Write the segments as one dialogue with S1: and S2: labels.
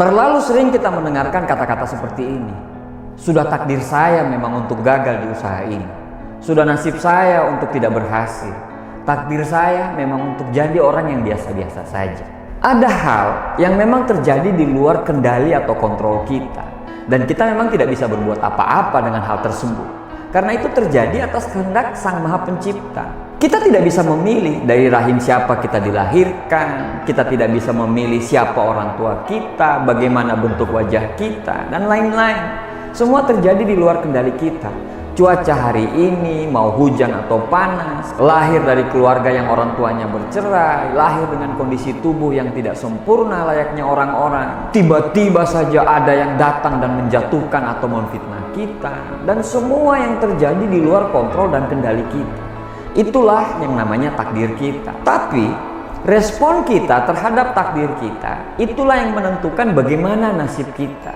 S1: Terlalu sering kita mendengarkan kata-kata seperti ini. Sudah takdir saya memang untuk gagal di usaha ini. Sudah nasib saya untuk tidak berhasil. Takdir saya memang untuk jadi orang yang biasa-biasa saja. Ada hal yang memang terjadi di luar kendali atau kontrol kita. Dan kita memang tidak bisa berbuat apa-apa dengan hal tersebut. Karena itu terjadi atas kehendak Sang Maha Pencipta. Kita tidak bisa memilih dari rahim siapa kita dilahirkan. Kita tidak bisa memilih siapa orang tua kita, bagaimana bentuk wajah kita, dan lain-lain. Semua terjadi di luar kendali kita. Cuaca hari ini, mau hujan atau panas, lahir dari keluarga yang orang tuanya bercerai, lahir dengan kondisi tubuh yang tidak sempurna layaknya orang-orang. Tiba-tiba saja ada yang datang dan menjatuhkan atau memfitnah kita. Dan semua yang terjadi di luar kontrol dan kendali kita. Itulah yang namanya takdir kita. Tapi respon kita terhadap takdir kita, itulah yang menentukan bagaimana nasib kita.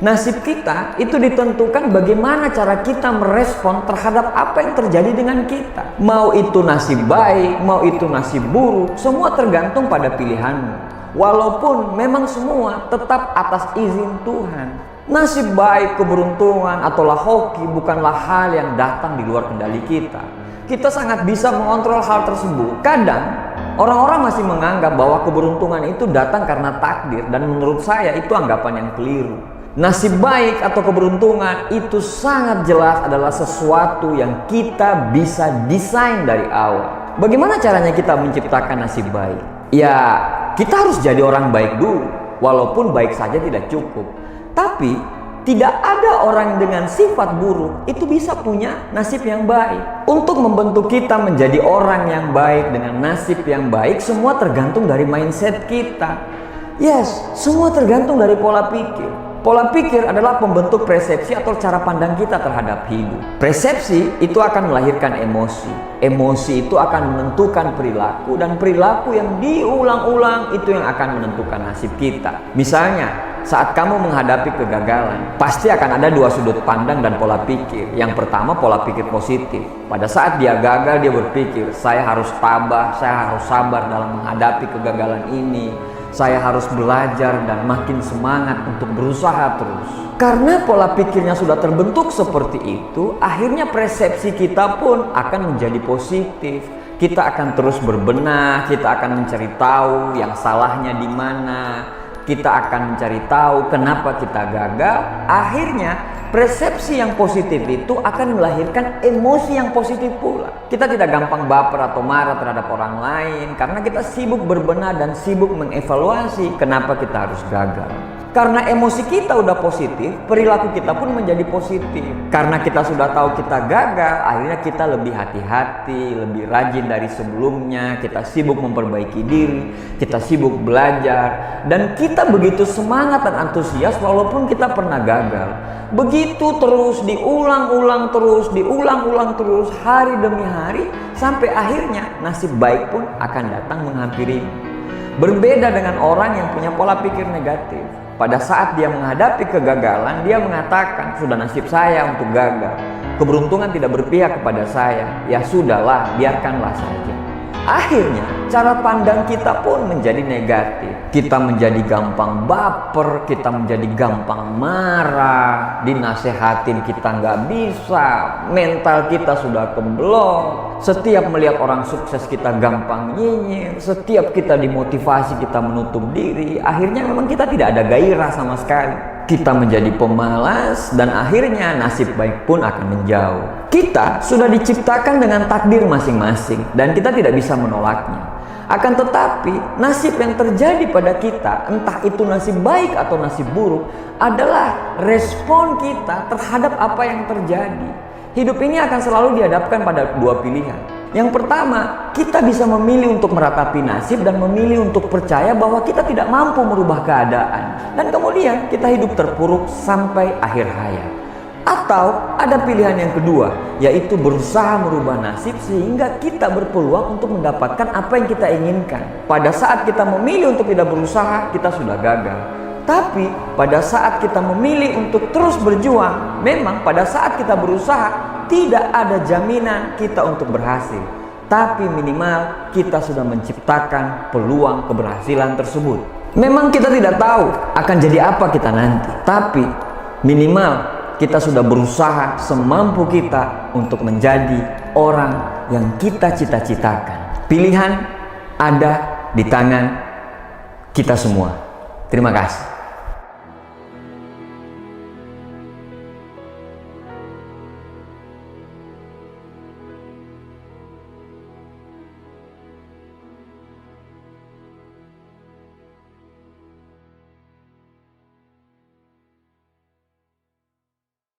S1: Nasib kita itu ditentukan bagaimana cara kita merespon terhadap apa yang terjadi dengan kita. Mau itu nasib baik, mau itu nasib buruk, semua tergantung pada pilihanmu. Walaupun memang semua tetap atas izin Tuhan. Nasib baik, keberuntungan, atau hoki bukanlah hal yang datang di luar kendali kita. Kita sangat bisa mengontrol hal tersebut. Kadang orang-orang masih menganggap bahwa keberuntungan itu datang karena takdir, dan menurut saya itu anggapan yang keliru. Nasib baik atau keberuntungan itu sangat jelas adalah sesuatu yang kita bisa desain dari awal. Bagaimana caranya kita menciptakan nasib baik? Ya, kita harus jadi orang baik dulu. Walaupun baik saja tidak cukup. Tapi tidak ada orang dengan sifat buruk itu bisa punya nasib yang baik. Untuk membentuk kita menjadi orang yang baik dengan nasib yang baik, semua tergantung dari mindset kita. Yes, semua tergantung dari pola pikir. Pola pikir adalah pembentuk persepsi atau cara pandang kita terhadap hidup. Persepsi itu akan melahirkan emosi. Emosi itu akan menentukan perilaku, dan perilaku yang diulang-ulang itu yang akan menentukan nasib kita. Misalnya, saat kamu menghadapi kegagalan, pasti akan ada dua sudut pandang dan pola pikir. Yang pertama, pola pikir positif. Pada saat dia gagal, dia berpikir, saya harus tabah, saya harus sabar dalam menghadapi kegagalan ini. Saya harus belajar dan makin semangat untuk berusaha terus. Karena pola pikirnya sudah terbentuk seperti itu, akhirnya persepsi kita pun akan menjadi positif. Kita akan terus berbenah, kita akan mencari tahu yang salahnya di mana. Kita akan mencari tahu kenapa kita gagal. Akhirnya persepsi yang positif itu akan melahirkan emosi yang positif pula. Kita tidak gampang baper atau marah terhadap orang lain karena kita sibuk berbenah dan sibuk mengevaluasi kenapa kita harus gagal. Karena emosi kita udah positif, perilaku kita pun menjadi positif. Karena kita sudah tahu kita gagal, akhirnya kita lebih hati-hati, lebih rajin dari sebelumnya. Kita sibuk memperbaiki diri, kita sibuk belajar, dan kita begitu semangat dan antusias walaupun kita pernah gagal. Begitu terus, diulang-ulang terus, hari demi hari, sampai akhirnya nasib baik pun akan datang menghampiri. Berbeda dengan orang yang punya pola pikir negatif. Pada saat dia menghadapi kegagalan, dia mengatakan, sudah nasib saya untuk gagal. Keberuntungan tidak berpihak kepada saya. Ya sudahlah, biarkanlah saja. Akhirnya, cara pandang kita pun menjadi negatif. Kita menjadi gampang baper, kita menjadi gampang marah, dinasehatin kita nggak bisa, mental kita sudah keblok. Setiap melihat orang sukses kita gampang nyinyir, setiap kita dimotivasi kita menutup diri. Akhirnya memang kita tidak ada gairah sama sekali. Kita menjadi pemalas dan akhirnya nasib baik pun akan menjauh. Kita sudah diciptakan dengan takdir masing-masing dan kita tidak bisa menolaknya. Akan tetapi nasib yang terjadi pada kita, entah itu nasib baik atau nasib buruk, adalah respon kita terhadap apa yang terjadi. Hidup ini akan selalu dihadapkan pada dua pilihan. Yang pertama, kita bisa memilih untuk meratapi nasib dan memilih untuk percaya bahwa kita tidak mampu merubah keadaan. Dan kemudian kita hidup terpuruk sampai akhir hayat. Atau ada pilihan yang kedua, yaitu berusaha merubah nasib sehingga kita berpeluang untuk mendapatkan apa yang kita inginkan. Pada saat kita memilih untuk tidak berusaha, kita sudah gagal. Tapi pada saat kita memilih untuk terus berjuang, memang pada saat kita berusaha, tidak ada jaminan kita untuk berhasil. Tapi minimal kita sudah menciptakan peluang keberhasilan tersebut. Memang kita tidak tahu akan jadi apa kita nanti, tapi minimal kita sudah berusaha semampu kita untuk menjadi orang yang kita cita-citakan. Pilihan ada di tangan kita semua. Terima kasih.